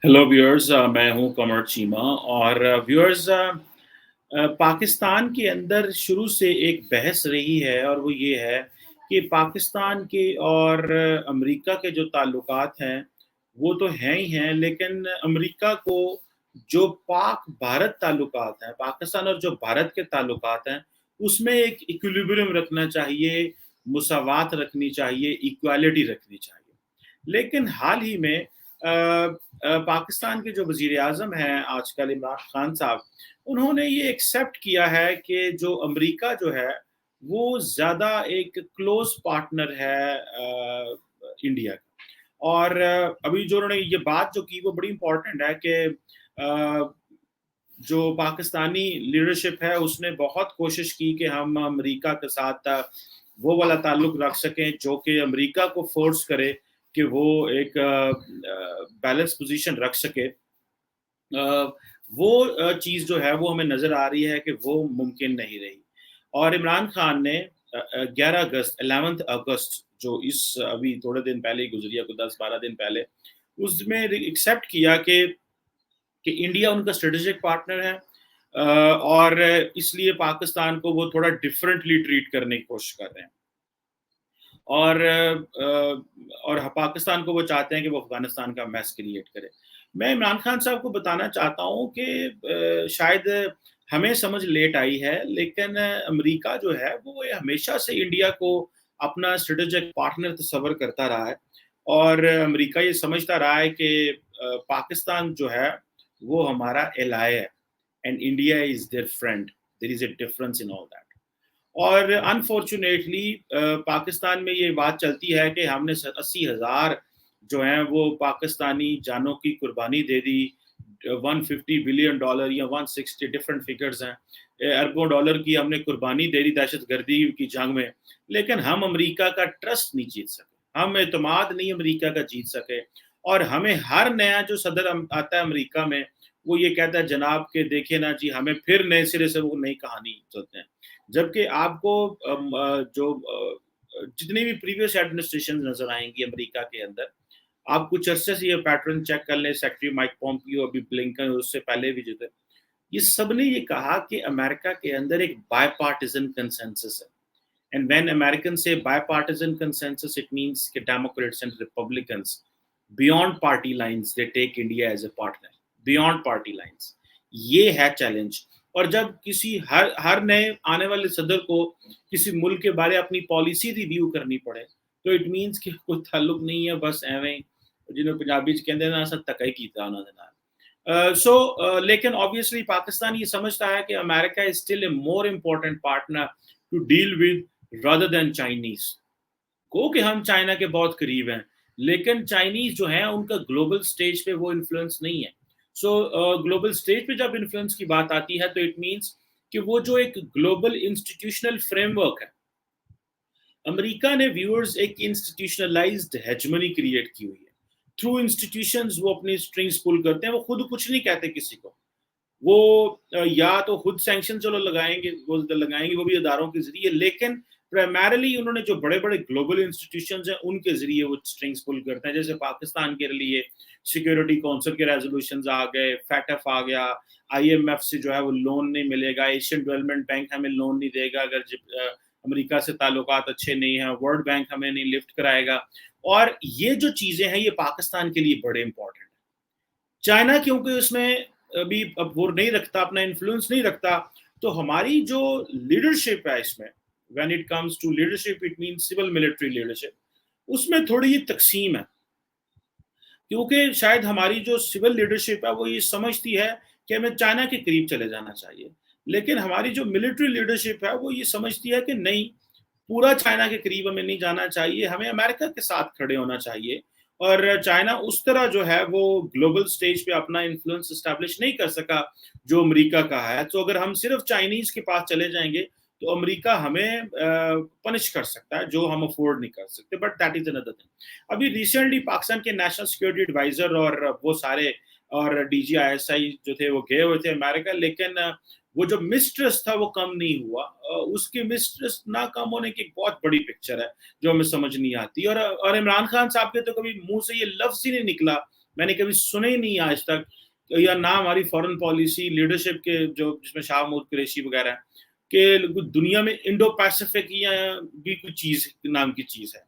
Hello viewers, मैं हूं कमर चीमा। और व्यूअर्स, पाकिस्तान के अंदर शुरू से एक बहस रही है और वो ये है कि पाकिस्तान के और अमेरिका के जो ताल्लुकात हैं वो तो हैं ही हैं, लेकिन अमेरिका को जो पाक भारत ताल्लुकात हैं, पाकिस्तान और जो भारत के ताल्लुकात हैं, उसमें एक इक्विलिब्रियम रखना चाहिए, मुसावात रखनी चाहिए, इक्वालिटी रखनी चाहिए। लेकिन हाल ही में पाकिस्तान के जो वज़ीर-ए-आज़म हैं आजकल, इमरान खान साहब, उन्होंने ये एक्सेप्ट किया है कि जो अमेरिका जो है, वो ज़्यादा एक क्लोज़ पार्टनर है इंडिया का। और अभी जो उन्होंने ये बात जो की वो बड़ी इम्पोर्टेंट है कि जो पाकिस्तानी लीडरशिप है उसने बहुत कोशिश की कि हम अमेरिका के साथ वो वाला ताल्लुक रख सकें जो कि अमेरिका को फोर्स करे कि वो एक बैलेंस पोजीशन रख सके। वो चीज़ जो है वो हमें नज़र आ रही है कि वो मुमकिन नहीं रही। और इमरान खान ने 11 अगस्त 11th अगस्त जो इस अभी थोड़े दिन पहले ही गुजरी है, कोई 10-12 दिन पहले, उसमें एक्सेप्ट किया कि इंडिया उनका स्ट्रेटेजिक पार्टनर है, और इसलिए पाकिस्तान को वो थोड़ा डिफरेंटली ट्रीट करने की कोशिश कर रहे हैं। और पाकिस्तान को वो चाहते हैं कि वो अफ़गानिस्तान का मैस क्रिएट करे। मैं इमरान खान साहब को बताना चाहता हूँ कि शायद हमें समझ लेट आई है, लेकिन अमेरिका जो है वो ये हमेशा से इंडिया को अपना स्ट्रेटेजिक पार्टनर तस्वर करता रहा है। और अमेरिका ये समझता रहा है कि पाकिस्तान जो है वो हमारा एलाय है and India is their friend. There is a difference in all that. और अनफॉर्चुनेटली पाकिस्तान में ये बात चलती है कि हमने 80,000 जो हैं वो पाकिस्तानी जानों की कुर्बानी दे दी। 150 बिलियन डॉलर या 160 डिफरेंट फिगर्स हैं, अरबों डॉलर की हमने कुर्बानी दे दी दहशत गर्दी की जंग में, लेकिन हम अमेरिका का ट्रस्ट नहीं जीत सके, हम एतमाद नहीं अमेरिका का जीत सके। और हमें हर नया जो सदर आता है अमेरिका में, वो ये कहता है जनाब के देखिए ना जी, हमें फिर नए सिरे से वो नई कहानी चलते हैं। जबकि आपको जितनी भी प्रीवियस एडमिनिस्ट्रेशन नजर आएंगी अमेरिका के अंदर, आप कुछ अरसे से ये पैटर्न चेक कर लें, सेक्रेटरी माइक पॉम्पियो, अभी ब्लिंकन, उससे पहले भी जो थे, ये सब ने ये कहा कि अमेरिका के अंदर एक बायपार्टिजन कंसेंसस है। एंड व्हेन अमेरिकन से बायपार्टिजन कंसेंसस, इट मींस कि Democrats and Republicans beyond party lines they take India as a partner, beyond party lines. ये है चैलेंज। और जब किसी हर हर नए आने वाले सदर को किसी मुल्क के बारे अपनी पॉलिसी रिव्यू करनी पड़े, तो इट मीन्स कि कोई ताल्लुक नहीं है, बस एवें जिन्होंने पंजाबी च कहते हैं ना, असा धक्का ही कीता उन्हां दे नाल। लेकिन ऑब्वियसली पाकिस्तान ये समझता है कि America is still a more important partner to deal with rather than Chinese. को कि हम चाइना के बहुत करीब हैं, लेकिन चाइनीज जो है उनका ग्लोबल स्टेज पे वो इन्फ्लुएंस नहीं है। ग्लोबल स्टेज पे जब इन्फ्लुएंस की बात आती है तो इट मीन्स कि वो जो एक ग्लोबल इंस्टीट्यूशनल फ्रेमवर्क है, अमेरिका ने व्यूअर्स एक इंस्टीट्यूशनलाइज्ड हेजमनी क्रिएट की हुई है। थ्रू इंस्टीट्यूशंस वो अपनी स्ट्रिंग्स पुल करते हैं, वो खुद कुछ नहीं कहते किसी को। वो या तो खुद सैंक्शन चलो लगाएंगे, वो भी इदारों के जरिए, लेकिन प्राइमरली उन्होंने जो बड़े बड़े ग्लोबल इंस्टीट्यूशंस हैं उनके जरिए वो स्ट्रिंग्स पुल करते हैं। जैसे पाकिस्तान के लिए सिक्योरिटी काउंसिल के रेजोल्यूशंस आ गए, फैटफ आ गया, आईएमएफ से जो है वो लोन नहीं मिलेगा, एशियन डेवलपमेंट बैंक हमें लोन नहीं देगा अगर अमेरिका से ताल्लुकात अच्छे नहीं हैं, वर्ल्ड बैंक हमें नहीं लिफ्ट कराएगा। और ये जो चीजें हैं ये पाकिस्तान के लिए बड़े इंपॉर्टेंट है। चाइना क्योंकि उसमें अभी अब वो नहीं रखता, अपना इन्फ्लुएंस नहीं रखता, तो हमारी जो लीडरशिप है इसमें, when it comes to leadership, it mean civil military leadership, उसमें थोड़ी ये तकसीम है। क्योंकि शायद हमारी जो सिविल लीडरशिप है वो ये समझती है कि हमें चाइना के करीब चले जाना चाहिए, लेकिन हमारी जो मिलिट्री लीडरशिप है वो ये समझती है कि नहीं, पूरा चाइना के करीब हमें नहीं जाना चाहिए, हमें अमेरिका के साथ खड़े होना चाहिए। और चाइना उस तरह जो है वो ग्लोबल स्टेज पे अपना इन्फ्लुएंस एस्टैब्लिश नहीं कर सका जो अमेरिका का है। तो अगर हम सिर्फ चाइनीज के पास चले जाएंगे तो अमेरिका हमें पनिश कर सकता है, जो हम अफोर्ड नहीं कर सकते। But that is another thing. अभी रिसेंटली पाकिस्तान के नेशनल सिक्योरिटी एडवाइजर और वो सारे और डीजीआईएसआई जो थे वो गए हुए थे अमेरिका, लेकिन वो जो मिसट्रस्ट था वो कम नहीं हुआ। उसकी मिसट्रस्ट ना कम होने की एक बहुत बड़ी पिक्चर है जो हमें समझ नहीं आती। और इमरान खान साहब के तो कभी मुंह से ये लफ्ज ही नहीं निकला میں نے کبھی سنے ہی نہیں آج تک، یا نہ ہماری فارن پالیسی لیڈرشپ کے جو جس میں شاہ محمود قریشی وغیرہ ہیں، کہ دنیا میں انڈو پیسفک یا بھی کوئی چیز نام کی چیز ہے.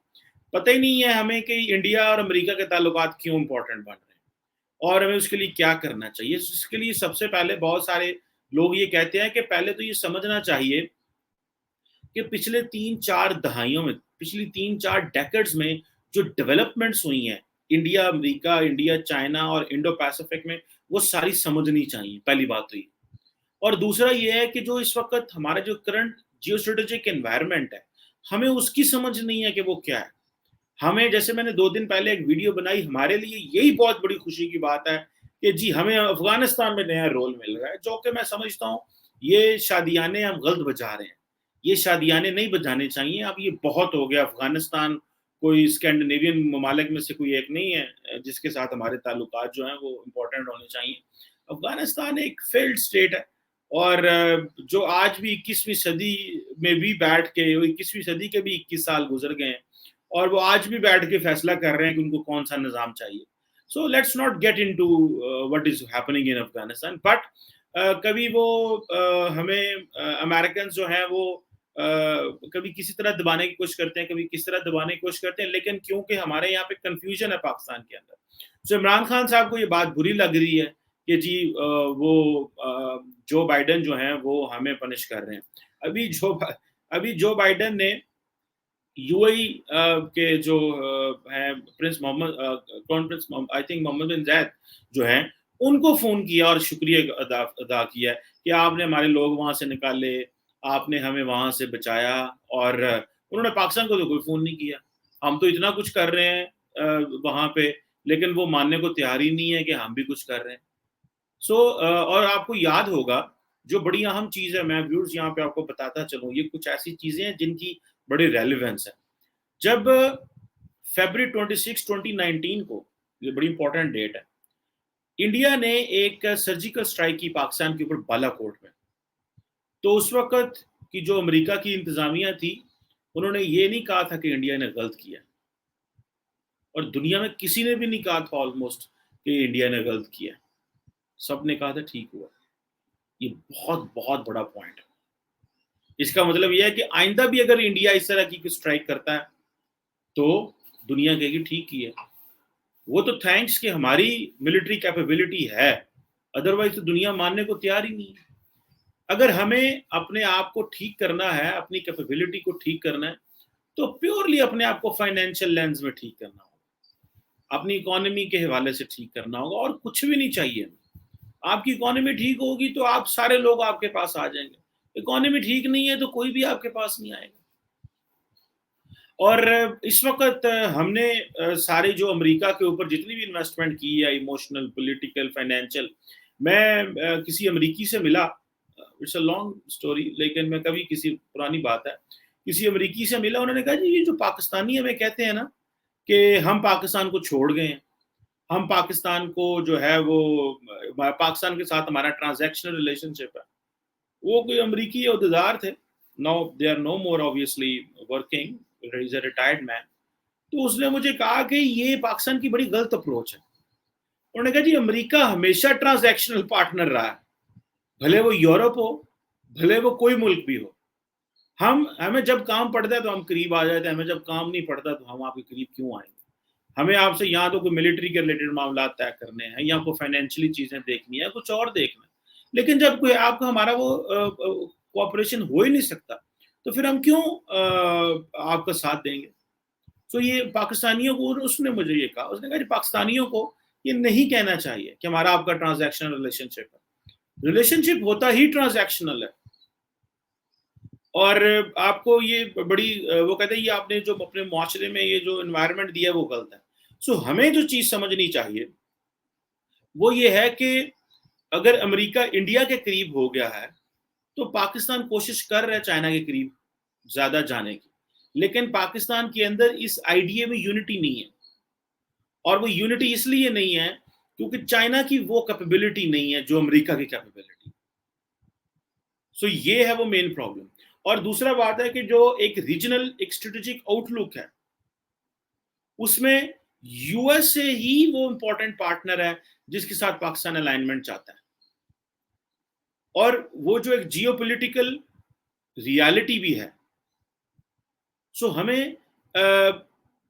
پتہ ہی نہیں ہے ہمیں کہ انڈیا اور امریکہ کے تعلقات کیوں امپورٹنٹ بن رہے ہیں، اور ہمیں اس کے لیے کیا کرنا چاہیے. اس کے لیے سب سے پہلے بہت سارے لوگ یہ کہتے ہیں کہ پہلے تو یہ سمجھنا چاہیے کہ پچھلے 3-4 دہائیوں میں، پچھلی 3-4 ڈیکڈز میں جو ڈیولپمنٹس ہوئی ہیں انڈیا امریکہ، انڈیا چائنا اور انڈو پیسفک میں، وہ ساری سمجھنی چاہیے. پہلی بات تو یہ. اور دوسرا یہ ہے کہ جو اس وقت ہمارا جو کرنٹ جیو اسٹریٹجک انوائرمنٹ ہے، ہمیں اس کی سمجھ نہیں ہے کہ وہ کیا ہے. ہمیں، جیسے میں نے 2 دن پہلے ایک ویڈیو بنائی، ہمارے لیے یہی بہت بڑی خوشی کی بات ہے کہ جی ہمیں افغانستان میں نیا رول مل رہا ہے، جو کہ میں سمجھتا ہوں یہ شادیانے ہم غلط بجا رہے ہیں. یہ شادیانے نہیں بجانے چاہیے. اب یہ بہت ہو گیا. افغانستان کوئی اسکینڈینیوین ممالک میں سے کوئی ایک نہیں ہے جس کے ساتھ ہمارے تعلقات جو ہیں وہ امپورٹنٹ ہونے چاہیے. افغانستان ایک فیلڈ اسٹیٹ ہے، اور جو آج بھی 21ویں صدی میں بھی بیٹھ کے، 21ویں صدی کے بھی 21 سال گزر گئے ہیں، اور وہ آج بھی بیٹھ کے فیصلہ کر رہے ہیں کہ ان کو کون سا نظام چاہیے. So let's not get into what is happening in Afghanistan. But کبھی وہ ہمیں امریکنز جو ہیں وہ کبھی کسی طرح دبانے کی کوشش کرتے ہیں، کبھی کس طرح دبانے کی کوشش کرتے ہیں، لیکن کیونکہ ہمارے یہاں پہ کنفیوژن ہے پاکستان کے اندر. سو عمران خان صاحب کو یہ بات بری لگ رہی ہے کہ جی وہ جو بائیڈن جو ہیں وہ ہمیں پنش کر رہے ہیں. ابھی جو بائیڈن نے یو اے کے جو ہیں پرنس محمد، کون پرنس آئی تھنک محمد بن زید جو ہیں، ان کو فون کیا اور شکریہ ادا کیا کہ آپ نے ہمارے لوگ وہاں سے نکالے، آپ نے ہمیں وہاں سے بچایا. اور انہوں نے پاکستان کو تو کوئی فون نہیں کیا. ہم تو اتنا کچھ کر رہے ہیں وہاں پہ، لیکن وہ ماننے کو تیار ہی نہیں ہے کہ ہم بھی کچھ کر رہے ہیں. اور آپ کو یاد ہوگا جو بڑی اہم چیز ہے، میں ویورز یہاں پہ آپ کو بتاتا چلوں، یہ کچھ ایسی چیزیں ہیں جن کی بڑی ریلیونس ہے. جب فیبرری 26 2019 کو، یہ بڑی امپورٹنٹ ڈیٹ ہے، انڈیا نے ایک سرجیکل اسٹرائک کی پاکستان کے اوپر بالا کوٹ میں. تو اس وقت کی جو امریکہ کی انتظامیہ تھی، انہوں نے یہ نہیں کہا تھا کہ انڈیا نے غلط کیا، اور دنیا میں کسی نے بھی نہیں کہا تھا آلموسٹ کہ انڈیا نے غلط کیا. سب نے کہا تھا ٹھیک ہوا. یہ بہت بہت بڑا پوائنٹ ہے. اس کا مطلب یہ ہے کہ آئندہ بھی اگر انڈیا اس طرح کی کوئی اسٹرائک کرتا ہے تو دنیا کہے گی ٹھیک کی ہے. وہ تو تھینکس کہ ہماری ملٹری کیپیبلٹی ہے، ادروائز تو دنیا ماننے کو تیار ہی نہیں ہے. اگر ہمیں اپنے آپ کو ٹھیک کرنا ہے، اپنی کیپیبلٹی کو ٹھیک کرنا ہے، تو پیورلی اپنے آپ کو فائنینشیل لینز میں ٹھیک کرنا ہوگا، اپنی اکانومی کے حوالے سے ٹھیک کرنا ہوگا، اور کچھ بھی نہیں چاہیے. آپ کی اکانومی ٹھیک ہوگی تو آپ سارے لوگ آپ کے پاس آ جائیں گے. اکانومی ٹھیک نہیں ہے تو کوئی بھی آپ کے پاس نہیں آئے گا. اور اس وقت ہم نے سارے جو امریکہ کے اوپر جتنی بھی انویسٹمنٹ کی ہے، ایموشنل، پولیٹیکل، فائنینشیل، میں کسی امریکی سے ملا، اٹس اے لانگ سٹوری، لیکن میں کبھی کسی پرانی بات ہے، کسی امریکی سے ملا، انہوں نے کہا جی یہ جو پاکستانی ہمیں کہتے ہیں نا کہ ہم پاکستان کو چھوڑ گئے ہیں، ہم پاکستان کو جو ہے وہ پاکستان کے ساتھ ہمارا ٹرانزیکشنل ریلیشن شپ ہے. وہ کوئی امریکی عہدیدار تھے. No they are no more obviously working, he is a retired man. تو اس نے مجھے کہا کہ یہ پاکستان کی بڑی غلط اپروچ ہے. انہوں نے کہا جی امریکہ ہمیشہ ٹرانزیکشنل پارٹنر رہا ہے، بھلے وہ یورپ ہو، بھلے وہ کوئی ملک بھی ہو. ہمیں جب کام پڑتا ہے تو ہم قریب آ جاتے ہیں، ہمیں جب کام نہیں پڑتا تو ہم آپ کے قریب کیوں آئیں گے. ہمیں آپ سے یہاں تو کوئی ملٹری کے ریلیٹڈ معاملات طے کرنے ہیں، یا کوئی فائنینشلی چیزیں دیکھنی ہے، کچھ اور دیکھنا ہے. لیکن جب کوئی آپ کا ہمارا وہ کوآپریشن ہو ہی نہیں سکتا تو پھر ہم کیوں آپ کا ساتھ دیں گے. تو یہ پاکستانیوں کو، اس نے مجھے یہ کہا، اس نے کہا جی پاکستانیوں کو یہ نہیں کہنا چاہیے کہ ہمارا آپ کا ٹرانزیکشنل ریلیشن شپ ہے. ریلیشن شپ ہوتا ہی ٹرانزیکشنل ہے. اور آپ کو یہ بڑی، وہ کہتے ہیں یہ آپ نے جو اپنے معاشرے میں یہ جو انوائرمنٹ دیا ہے وہ غلط ہے. سو ہمیں جو چیز سمجھنی چاہیے وہ یہ ہے کہ اگر امریکہ انڈیا کے قریب ہو گیا ہے تو پاکستان کوشش کر رہا ہے چائنا کے قریب زیادہ جانے کی، لیکن پاکستان کے اندر اس آئیڈیا میں یونٹی نہیں ہے. اور وہ یونٹی اس لیے نہیں ہے کیونکہ چائنا کی وہ کیپیبلٹی نہیں ہے جو امریکہ کی کیپیبلٹی. سو یہ ہے وہ مین پرابلم. اور دوسرا بات ہے کہ جو ایک ریجنل ایک اسٹریٹجک آؤٹ لک ہے، اس میں USA ही वो इम्पोर्टेंट पार्टनर है जिसके साथ पाकिस्तान अलाइनमेंट चाहता है, और वो जो एक जियोपॉलिटिकल रियलिटी भी है। सो हमें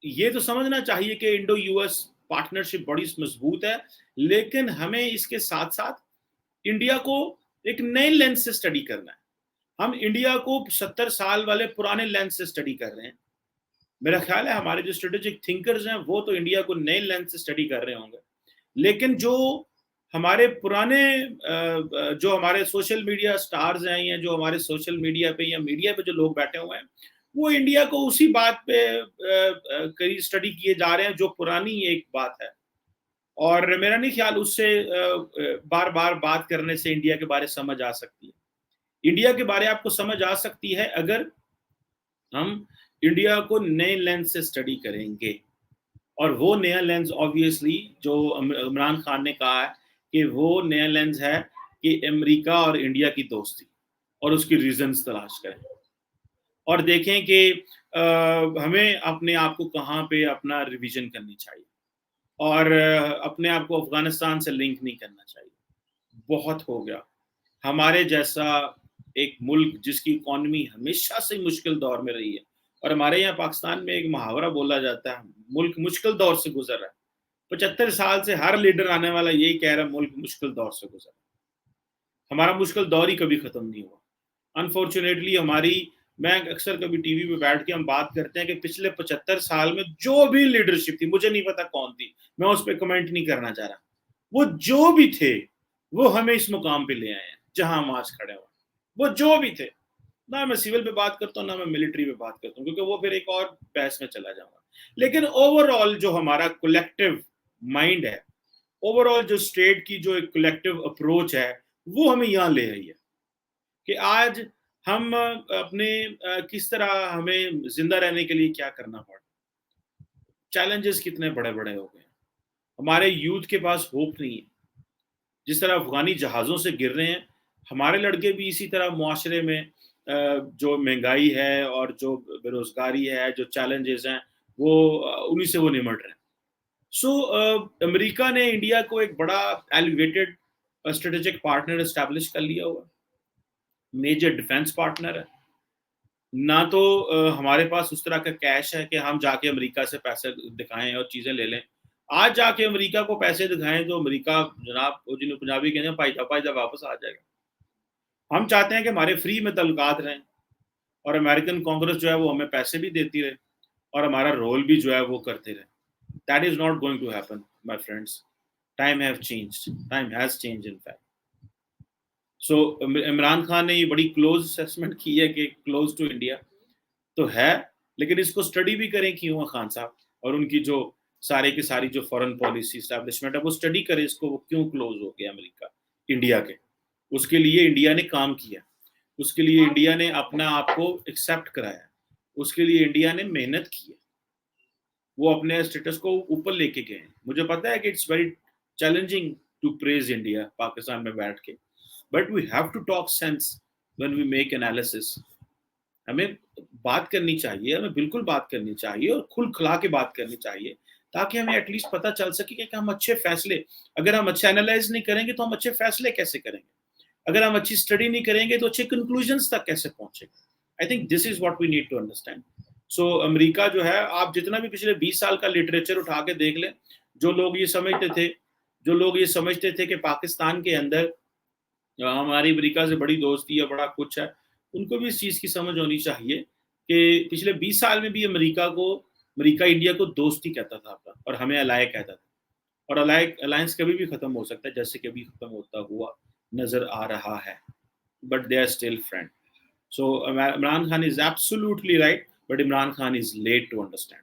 ये तो समझना चाहिए कि इंडो यूएस पार्टनरशिप बड़ी मजबूत है, लेकिन हमें इसके साथ साथ इंडिया को एक नए लेंस से स्टडी करना है। हम इंडिया को 70 साल वाले पुराने लेंस से स्टडी कर रहे हैं। मेरा ख्याल है हमारे जो स्ट्रेटेजिक थिंकर्स हैं वो तो इंडिया को नए लेंस से स्टडी कर रहे होंगे, लेकिन जो हमारे पुराने जो हमारे सोशल मीडिया स्टार्स हैं या जो हमारे सोशल मीडिया पे या मीडिया पे जो लोग बैठे हुए हैं, वो इंडिया को उसी बात पे कई स्टडी किए जा रहे हैं जो पुरानी एक बात है, और मेरा नहीं ख्याल उससे बार बार बात करने से इंडिया के बारे समझ आ सकती है। इंडिया के बारे आपको समझ आ सकती है अगर हम इंडिया को नए लेंस से स्टडी करेंगे, और वो नया लेंस ऑब्वियसली जो इमरान खान ने कहा है कि वो नया लेंस है कि अमेरिका और इंडिया की दोस्ती, और उसकी रीजंस तलाश करें और देखें कि हमें अपने आप को कहाँ पे अपना रिवीजन करनी चाहिए, और अपने आप को अफगानिस्तान से लिंक नहीं करना चाहिए। बहुत हो गया। हमारे जैसा एक मुल्क जिसकी इकॉनमी हमेशा से मुश्किल दौर में रही है, और हमारे यहाँ पाकिस्तान में एक मुहावरा बोला जाता है, मुल्क मुश्किल दौर से गुजर रहा है। 75 साल से हर लीडर आने वाला यही कह रहा है मुल्क मुश्किल दौर से गुजर रहा है। हमारा मुश्किल दौर ही कभी खत्म नहीं हुआ। अनफॉर्चुनेटली मैं अक्सर कभी टीवी पे बैठ के हम बात करते हैं कि पिछले 75 साल में जो भी लीडरशिप थी, मुझे नहीं पता कौन थी, मैं उस पर कमेंट नहीं करना चाह रहा, वो जो भी थे वो हमें इस मुकाम पे ले आए हैं जहां हम आज खड़े हुए। वो जो भी थे, ना मैं सिविल पे बात करता हूँ ना मैं मिलिट्री पे बात करता हूँ, क्योंकि वो फिर एक और बहस में चला जाऊंगा। लेकिन ओवरऑल जो हमारा कलेक्टिव माइंड है, ओवरऑल जो स्टेट की जो एक कलेक्टिव अप्रोच है, वो हमें यहाँ ले आई है कि आज हम अपने किस तरह हमें जिंदा रहने के लिए क्या करना पड़ा। चैलेंजेस कितने बड़े बड़े हो गए, हमारे यूथ के पास होप नहीं है। जिस तरह अफगानी जहाज़ों से गिर रहे हैं, हमारे लड़के भी इसी तरह मुआशरे में जो महंगाई है और जो बेरोजगारी है, जो चैलेंजेस हैं, वो उन्हीं से वो निमट रहे हैं। सो अमेरिका ने इंडिया को एक बड़ा एलिवेटेड स्ट्रेटेजिक पार्टनर एस्टैब्लिश कर लिया हुआ, मेजर डिफेंस पार्टनर है। ना तो हमारे पास उस तरह का कैश है कि हम जाके अमेरिका से पैसे दिखाएं और चीज़ें ले लें। आज जाके अमेरिका को पैसे दिखाएं तो अमेरिका जनाब, जिन्हें पंजाबी कहते हैं, पाइजा पाइजा वापस आ जाएगा। हम चाहते हैं कि हमारे फ्री में तल्लुकात रहें, और अमेरिकन कांग्रेस जो है वो हमें पैसे भी देती रहे और हमारा रोल भी जो है वो करते रहे। That is not going to happen my friends. Time have changed, time has changed in fact. So Imran Khan ने ये बड़ी क्लोज असेसमेंट की है कि क्लोज टू इंडिया तो है, लेकिन इसको स्टडी भी करें क्यों खान साहब, और उनकी जो सारे की सारी जो फॉरेन पॉलिसी एस्टैब्लिशमेंट है वो स्टडी करे इसको, वो क्यों क्लोज हो गया अमेरिका इंडिया के। उसके लिए इंडिया ने काम किया, उसके लिए इंडिया ने अपना आप को एक्सेप्ट कराया, उसके लिए इंडिया ने मेहनत की है, वो अपने स्टेटस को ऊपर लेके गए। मुझे पता है कि it's very challenging to praise India Pakistan में बैठ के, but we have to talk sense when we make analysis. हमें बात करनी चाहिए, हमें बिल्कुल बात करनी चाहिए और खुल खिला के बात करनी चाहिए, ताकि हमें एटलीस्ट पता चल सके कि हम अच्छे फैसले, अगर हम अच्छे एनालाइज नहीं करेंगे तो हम अच्छे फैसले कैसे करेंगे, अगर हम अच्छी स्टडी नहीं करेंगे तो अच्छे कंक्लूजन्स तक कैसे पहुंचेंगे। I think this is what we need to understand. So America जो है, आप जितना भी पिछले 20 साल का लिटरेचर उठा के देख लें, जो लोग ये समझते थे कि पाकिस्तान के अंदर हमारी अमेरिका से बड़ी दोस्ती है, बड़ा कुछ है, उनको भी इस चीज़ की समझ होनी चाहिए कि पिछले 20 साल में भी अमेरिका इंडिया को दोस्ती कहता था और हमें अलाय कहता था, और अलायंस कभी भी खत्म हो सकता है, जैसे कभी खत्म होता हुआ नजर आ रहा है, but they are still friend. So Imran Khan is absolutely right, but Imran Khan is late to understand.